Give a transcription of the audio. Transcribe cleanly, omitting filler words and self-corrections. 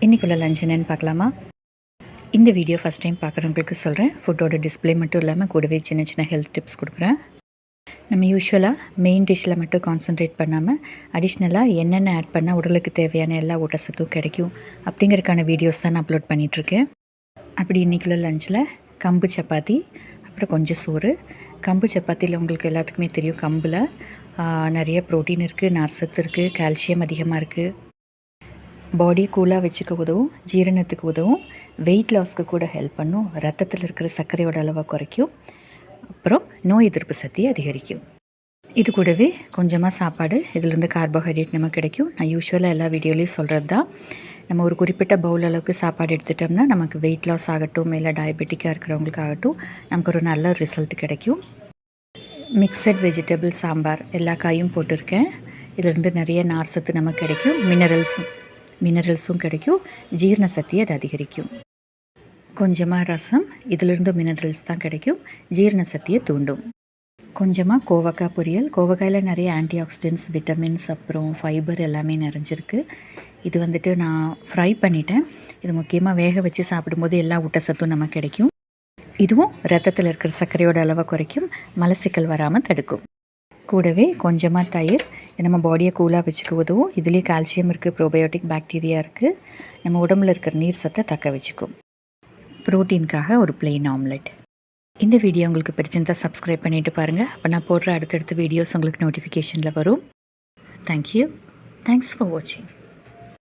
இன்றைக்குள்ள லஞ்ச் என்னென்னு பார்க்கலாமா? இந்த வீடியோ ஃபஸ்ட் டைம் பார்க்குறவங்களுக்கு சொல்கிறேன். ஃபுட்டோட டிஸ்பிளே மட்டும் இல்லாமல் கூடவே சின்ன சின்ன ஹெல்த் டிப்ஸ் கொடுக்குறேன். நம்ம யூஸ்வலாக மெயின் டிஷ்ஷில் மட்டும் கான்சன்ட்ரேட் பண்ணாமல் அடிஷ்னலாக என்னென்ன ஆட் பண்ணால் உடலுக்கு தேவையான எல்லா ஊட்டச்சத்தும் கிடைக்கும் அப்படிங்கிறதுக்கான வீடியோஸ் தான் நான் அப்லோட் பண்ணிகிட்ருக்கேன். அப்படி இன்றைக்குள்ள லஞ்சில் கம்பு சப்பாத்தி, அப்புறம் கொஞ்சம் சோறு. கம்பு சப்பாத்தியில் உங்களுக்கு எல்லாத்துக்குமே தெரியும், கம்பில் நிறைய ப்ரோட்டீன் இருக்குது, நார்சத்து இருக்குது, கால்சியம் அதிகமாக இருக்குது. பாடியை கூலாக வச்சுக்க உதவும், ஜீரணத்துக்கு உதவும், வெயிட் லாஸ்க்கு கூட ஹெல்ப் பண்ணும், ரத்தத்தில் இருக்கிற சர்க்கரையோட அளவை குறைக்கும், அப்புறம் நோய் எதிர்ப்பு சக்தியை அதிகரிக்கும். இது கூடவே கொஞ்சமாக சாப்பாடு, இதிலிருந்து கார்போஹைட்ரேட் நமக்கு கிடைக்கும். நான் யூஸ்வலாக எல்லா வீடியோலையும் சொல்கிறது தான். நம்ம ஒரு குறிப்பிட்ட பவுல் அளவுக்கு சாப்பாடு எடுத்துட்டோம்னா நமக்கு வெயிட் லாஸ் ஆகட்டும், இல்லை டயபெட்டிக்காக இருக்கிறவங்களுக்கு ஆகட்டும், நமக்கு ஒரு நல்ல ரிசல்ட் கிடைக்கும். மிக்சட் வெஜிடபிள் சாம்பார், எல்லா காயும் போட்டிருக்கேன். இதிலிருந்து நிறைய நார்சத்து நமக்கு கிடைக்கும், மினரல்ஸும் கிடைக்கும், ஜீரண சக்தியை அது அதிகரிக்கும். கொஞ்சமாக ரசம், இதிலிருந்து மினரல்ஸ் தான் கிடைக்கும், ஜீரண சக்தியை தூண்டும். கொஞ்சமாக கோவக்காய் பொரியல். கோவக்காயில் நிறைய ஆன்டி ஆக்சிடென்ட்ஸ், விட்டமின்ஸ், அப்புறம் ஃபைபர் எல்லாமே நிறைஞ்சிருக்கு. இது நான் ஃப்ரை பண்ணிட்டேன். இது முக்கியமாக வேக வச்சு சாப்பிடும்போது எல்லா ஊட்டச்சத்தும் நமக்கு கிடைக்கும். இதுவும் ரத்தத்தில் இருக்கிற சர்க்கரையோட அளவை குறைக்கும், மலச்சிக்கல் வராமல் தடுக்கும். கூடவே கொஞ்சமாக தயிர், நம்ம பாடியை கூலாக வச்சுக்க உதவும். இதுலேயே கால்சியம் இருக்குது, ப்ரோபயோட்டிக் பாக்டீரியா இருக்குது, நம்ம உடம்புல இருக்கிற நீர் சத்தை தக்க வச்சுக்கும். ப்ரோட்டீனுக்காக ஒரு பிளெயின் ஆம்லெட். இந்த வீடியோ உங்களுக்கு பிடிச்சிருந்தால் சப்ஸ்கிரைப் பண்ணிவிட்டு பாருங்கள். அப்போ நான் போடுற அடுத்தடுத்த வீடியோஸ் உங்களுக்கு நோட்டிஃபிகேஷனில் வரும். தேங்க்யூ. தேங்க்ஸ் ஃபார் வாட்சிங்.